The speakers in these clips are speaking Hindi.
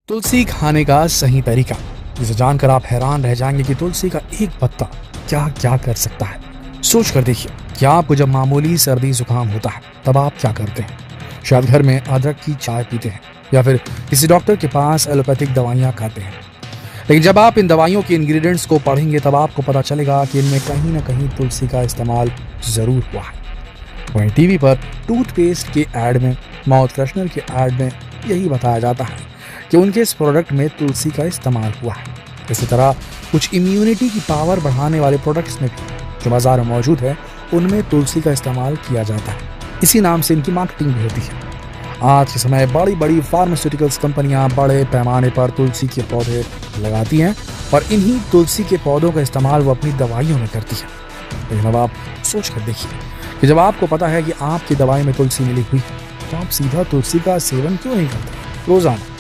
तुलसी खाने का सही तरीका, जिसे जानकर आप हैरान रह जाएंगे कि तुलसी का एक पत्ता क्या क्या कर सकता है। सोच कर देखिए कि आपको जब मामूली सर्दी जुकाम होता है तब आप क्या करते हैं। शायद घर में अदरक की चाय पीते हैं या फिर किसी डॉक्टर के पास एलोपैथिक दवाइयाँ खाते हैं। लेकिन जब आप इन दवाइयों के इंग्रेडिएंट्स को पढ़ेंगे तब आपको पता चलेगा कि इनमें कहीं ना कहीं तुलसी का इस्तेमाल जरूर हुआ है। वहीं टीवी पर टूथपेस्ट के ऐड में, माउथ फ्रेशनर के ऐड में यही बताया जाता है कि उनके इस प्रोडक्ट में तुलसी का इस्तेमाल हुआ है। इसी तरह कुछ इम्यूनिटी की पावर बढ़ाने वाले प्रोडक्ट्स में भी जो बाजार में मौजूद है उनमें तुलसी का इस्तेमाल किया जाता है। इसी नाम से इनकी मार्केटिंग भी होती है। आज के समय बड़ी बड़ी फार्मास्यूटिकल्स कंपनियां बड़े पैमाने पर तुलसी के पौधे लगाती हैं और इन्हीं तुलसी के पौधों का इस्तेमाल वो अपनी दवाइयों में करती है। लेकिन अब आप सोच कर देखिए कि जब आपको पता है कि आपकी दवाई में तुलसी मिली हुई है तो आप सीधा तुलसी का सेवन क्यों नहीं करते रोजाना?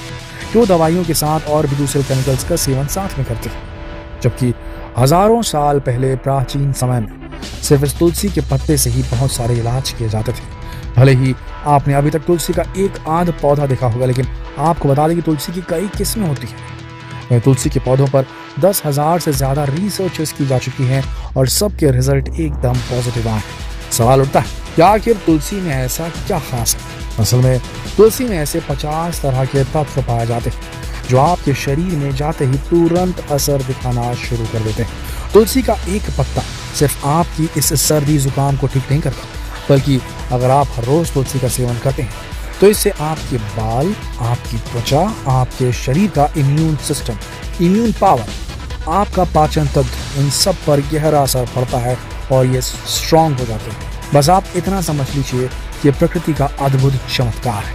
क्यों दवाइयों के साथ और भी दूसरे केमिकल्स का सेवन साथ में करते हैं? जबकि हजारों साल पहले प्राचीन समय में सिर्फ इस तुलसी के पत्ते से ही बहुत सारे इलाज किए जाते थे। भले ही आपने अभी तक तुलसी का एक आध पौधा देखा होगा, लेकिन आपको बता दें कि तुलसी की कई किस्में होती हैं। तुलसी के पौधों पर 10,000 से ज्यादा रिसर्चेस की जा चुकी हैं और सबके रिजल्ट एकदम पॉजिटिव आए हैं। सवाल उठता है कि आखिर तुलसी में ऐसा क्या खास है? असल में तुलसी में ऐसे 50 तरह के तत्व पाए जाते हैं जो आपके शरीर में जाते ही तुरंत असर दिखाना शुरू कर देते हैं। तुलसी का एक पत्ता सिर्फ आपकी इस सर्दी जुकाम को ठीक नहीं करता, बल्कि अगर आप हर रोज तुलसी का सेवन करते हैं तो इससे आपके बाल, आपकी त्वचा, आपके शरीर का इम्यून सिस्टम, इम्यून पावर, आपका पाचन तंत्र, इन सब पर गहरा असर पड़ता है और ये स्ट्रांग हो जाते हैं। बस आप इतना समझ लीजिए कि प्रकृति का अद्भुत चमत्कार है।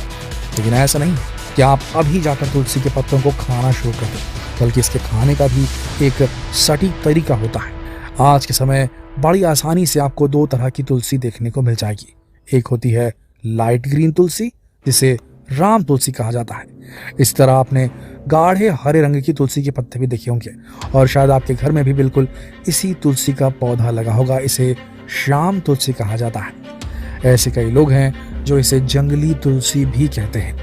लेकिन ऐसा नहीं कि आप अभी जाकर तुलसी के पत्तों को खाना शुरू कर दें, बल्कि इसके खाने का भी एक सटीक तरीका होता है। आज के समय बड़ी आसानी से आपको दो तरह की तुलसी देखने को मिल जाएगी। एक होती है लाइट ग्रीन तुलसी, जिसे राम तुलसी कहा जाता है। इस तरह आपने गाढ़े हरे रंग की तुलसी के पत्ते भी देखे होंगे और शायद आपके घर में भी बिल्कुल इसी तुलसी का पौधा लगा होगा। इसे श्याम तुलसी कहा जाता है। ऐसे कई लोग हैं जो इसे जंगली तुलसी भी कहते हैं।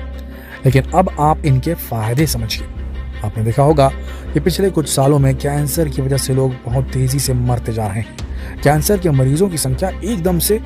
लेकिन अब आप इनके फायदे समझिए। आपने देखा होगा कि पिछले कुछ सालों में कैंसर की वजह से लोग बहुत तेजी से मरते जा रहे हैं। कैंसर के मरीजों की संख्या एकदम से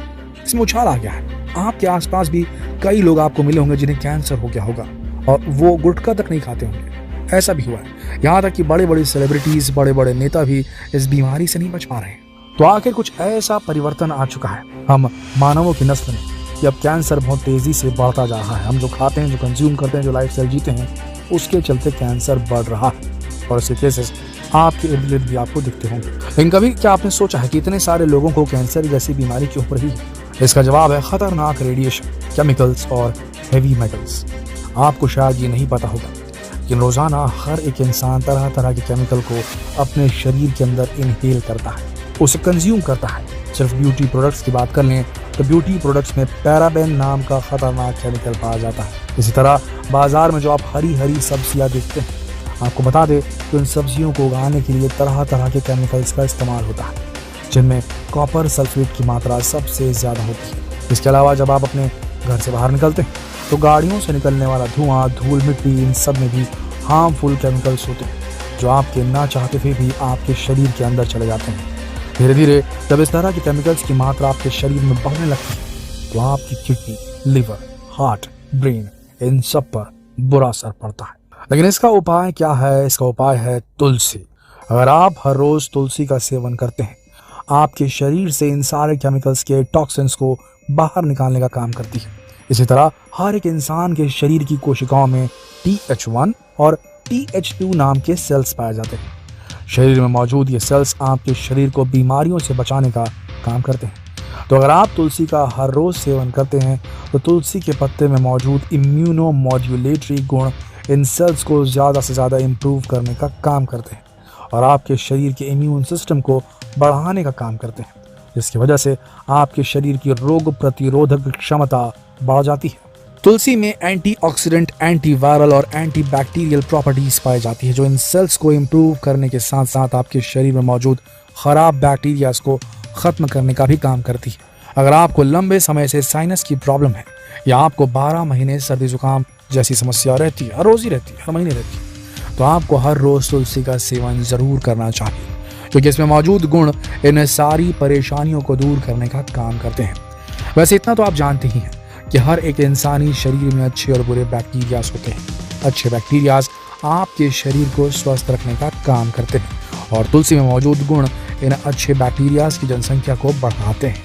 इसमें उछाल आ गया है। आपके आसपास भी कई लोग आपको मिले होंगे जिन्हें कैंसर हो गया होगा और वो गुटखा तक नहीं खाते होंगे। ऐसा भी हुआ है। यहाँ तक कि बड़े बड़े सेलिब्रिटीज, बड़े बड़े नेता भी इस बीमारी से नहीं बच पा रहे हैं। तो आखिर कुछ ऐसा परिवर्तन आ चुका है हम मानवों की नस्ल में कि अब कैंसर बहुत तेजी से बढ़ता जा रहा है। हम जो खाते हैं, जो कंज्यूम करते हैं, जो लाइफस्टाइल जीते हैं, उसके चलते कैंसर बढ़ रहा है और ऐसे केसेस आपके इर्द गिर्द भी आपको दिखते होंगे। लेकिन कभी क्या आपने सोचा है कि इतने सारे लोगों को कैंसर जैसी बीमारी क्यों हो रही है? इसका जवाब है खतरनाक रेडिएशन, केमिकल्स और हेवी मेटल्स। आपको शायद ये नहीं पता होगा कि रोजाना हर एक इंसान तरह तरह के केमिकल को अपने शरीर के अंदर इनहेल करता है, उसे कंज्यूम करता है। सिर्फ ब्यूटी प्रोडक्ट्स की बात कर लें तो ब्यूटी प्रोडक्ट्स में पैराबेन नाम का खतरनाक केमिकल पाया जाता है। इसी तरह बाजार में जो आप हरी हरी सब्जियां देखते हैं, आपको बता दें तो इन सब्जियों को उगाने के लिए तरह तरह के केमिकल्स का इस्तेमाल होता है, जिनमें कॉपर सल्फेट की मात्रा सबसे ज्यादा होती है। इसके अलावा जब आप अपने घर से बाहर निकलते हैं तो गाड़ियों से निकलने वाला धुआं, धूल, मिट्टी, इन सब में भी हार्मफुल केमिकल्स होते हैं जो आपके ना चाहते हुए भी आपके शरीर के अंदर चले जाते हैं। धीरे धीरे जब इस तरह के केमिकल्स की मात्रा आपके शरीर में बढ़ने लगती है तो आपकी किडनी, लिवर, हार्ट, ब्रेन, इन सब पर बुरा असर पड़ता है। लेकिन इसका उपाय क्या है? इसका उपाय है तुलसी। अगर आप हर रोज तुलसी का सेवन करते हैं, आपके शरीर से इन सारे केमिकल्स के टॉक्सिन्स को बाहर निकालने का काम करती है। इसी तरह हर एक इंसान के शरीर की कोशिकाओं में TH1 और TH2 नाम के सेल्स पाए जाते हैं। शरीर में मौजूद ये सेल्स आपके शरीर को बीमारियों से बचाने का काम करते हैं। तो अगर आप तुलसी का हर रोज सेवन करते हैं तो तुलसी के पत्ते में मौजूद इम्यूनो मॉड्यूलेटरी गुण इन सेल्स को ज़्यादा से ज़्यादा इम्प्रूव करने का काम करते हैं और आपके शरीर के इम्यून सिस्टम को बढ़ाने का काम करते हैं, जिसकी वजह से आपके शरीर की रोग प्रतिरोधक क्षमता बढ़ जाती है। तुलसी में एंटीऑक्सीडेंट, एंटीवायरल और एंटीबैक्टीरियल प्रॉपर्टीज पाई जाती है जो इन सेल्स को इम्प्रूव करने के साथ साथ आपके शरीर में मौजूद खराब बैक्टीरियाज को खत्म करने का भी काम करती है। अगर आपको लंबे समय से साइनस की प्रॉब्लम है या आपको 12 महीने सर्दी जुकाम जैसी समस्या रहती है, हर रोज ही रहती है, हर महीने रहती है, तो आपको हर रोज तुलसी का सेवन जरूर करना चाहिए, क्योंकि इसमें मौजूद गुण इन सारी परेशानियों को दूर करने का काम करते हैं। वैसे इतना तो आप जानते ही हैं कि हर एक इंसानी शरीर में अच्छे और बुरे बैक्टीरियाज होते हैं। अच्छे बैक्टीरियाज आपके शरीर को स्वस्थ रखने का काम करते हैं और तुलसी में मौजूद गुण इन अच्छे बैक्टीरियाज की जनसंख्या को बढ़ाते हैं,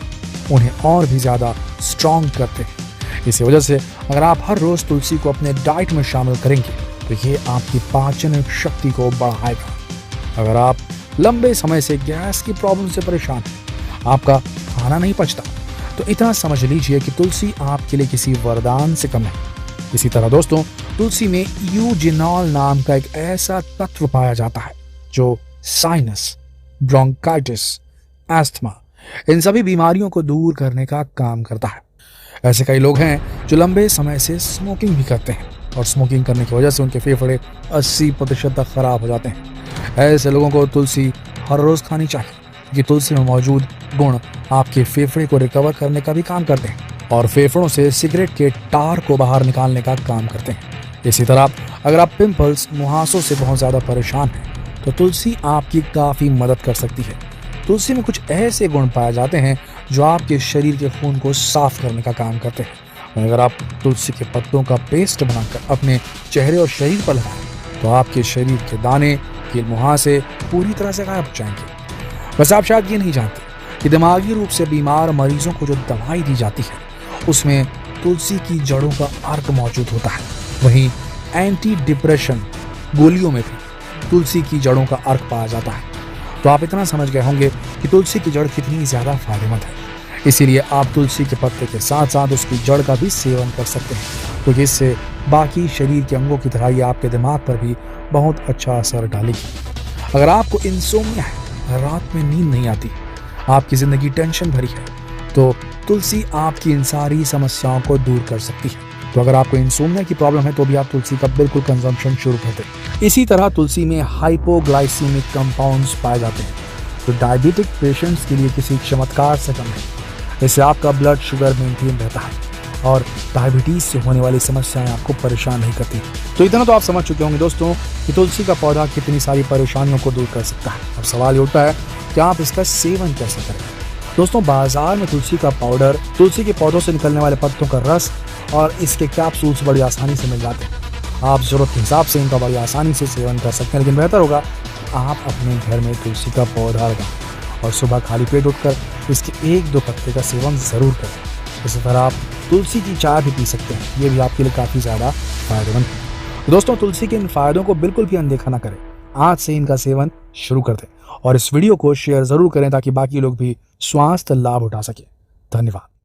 उन्हें और भी ज़्यादा स्ट्रॉन्ग करते हैं। इसी वजह से अगर आप हर रोज़ तुलसी को अपने डाइट में शामिल करेंगे तो ये आपकी पाचन शक्ति को बढ़ाएगा। अगर आप लंबे समय से गैस की प्रॉब्लम से परेशान हैं, आपका खाना नहीं पचता, तो इतना समझ लीजिए कि तुलसी आपके लिए किसी वरदान से कम है। इसी तरह दोस्तों, तुलसी में यूजिनॉल नाम का एक ऐसा तत्व पाया जाता है जो साइनस, ब्रोंकाइटिस, एस्थमा इन सभी बीमारियों को दूर करने का काम करता है। ऐसे कई लोग हैं जो लंबे समय से स्मोकिंग भी करते हैं और स्मोकिंग करने की वजह से उनके फेफड़े 80% तक खराब हो जाते हैं। ऐसे लोगों को तुलसी हर रोज खानी चाहिए, क्योंकि तुलसी में मौजूद गुण आपके फेफड़े को रिकवर करने का भी काम करते हैं और फेफड़ों से सिगरेट के टार को बाहर निकालने का काम करते हैं। इसी तरह अगर आप पिंपल्स, मुहासों से बहुत ज़्यादा परेशान हैं तो तुलसी आपकी काफ़ी मदद कर सकती है। तुलसी में कुछ ऐसे गुण पाए जाते हैं जो आपके शरीर के खून को साफ करने का काम करते हैं। अगर आप तुलसी के पत्तों का पेस्ट बनाकर अपने चेहरे और शरीर पर लगाएं तो आपके शरीर के दाने, कील, मुहासे पूरी तरह से गायब हो जाएंगे। वैसे आप शायद ये नहीं जानते कि दिमागी रूप से बीमार मरीजों को जो दवाई दी जाती है उसमें तुलसी की जड़ों का अर्क मौजूद होता है। वहीं एंटी डिप्रेशन गोलियों में भी तुलसी की जड़ों का अर्क पाया जाता है। तो आप इतना समझ गए होंगे कि तुलसी की जड़ कितनी ज़्यादा फायदेमंद है। इसीलिए आप तुलसी के पत्ते के साथ साथ उसकी जड़ का भी सेवन कर सकते हैं, क्योंकि इससे बाकी शरीर के अंगों की तरह ही आपके दिमाग पर भी बहुत अच्छा असर डालेगी। अगर आपको इंसोम्निया है, रात में नींद नहीं आती, आपकी ज़िंदगी टेंशन भरी है, तो तुलसी आपकी इन सारी समस्याओं को दूर कर सकती है। तो अगर आपको इंसोम्निया की प्रॉब्लम है तो भी आप तुलसी का बिल्कुल कंजम्पशन शुरू कर दें। इसी तरह तुलसी में हाइपोग्लाइसीमिक कंपाउंड्स पाए जाते हैं, तो डायबिटिक पेशेंट्स के लिए किसी चमत्कार से कम है। इससे आपका ब्लड शुगर मेंटेन रहता है और डायबिटीज से होने वाली समस्याएं आपको परेशान नहीं करती। तो इतना तो आप समझ चुके होंगे दोस्तों कि तुलसी का पौधा कितनी सारी परेशानियों को दूर कर सकता है। अब सवाल ये उठता है कि आप इसका सेवन कैसे करें। दोस्तों, बाजार में तुलसी का पाउडर, तुलसी के पौधों से निकलने वाले पत्तों का रस और इसके कैप्सूल्स बड़ी आसानी से मिल जाते हैं। आप जरूरत के हिसाब से इनका बड़ी आसानी से सेवन कर सकते हैं, लेकिन बेहतर होगा आप अपने घर में तुलसी का पौधा लगाएं और सुबह खाली पेट उठकर इसके 1-2 पत्ते का सेवन ज़रूर करें। इसी तरह आप तुलसी की चाय भी पी सकते हैं, ये भी आपके लिए काफ़ी ज़्यादा फायदेमंद है। तो दोस्तों, तुलसी के इन फायदों को बिल्कुल भी अनदेखा ना करें, आज से इनका सेवन शुरू कर दें और इस वीडियो को शेयर ज़रूर करें ताकि बाकी लोग भी स्वास्थ्य लाभ उठा सकें। धन्यवाद।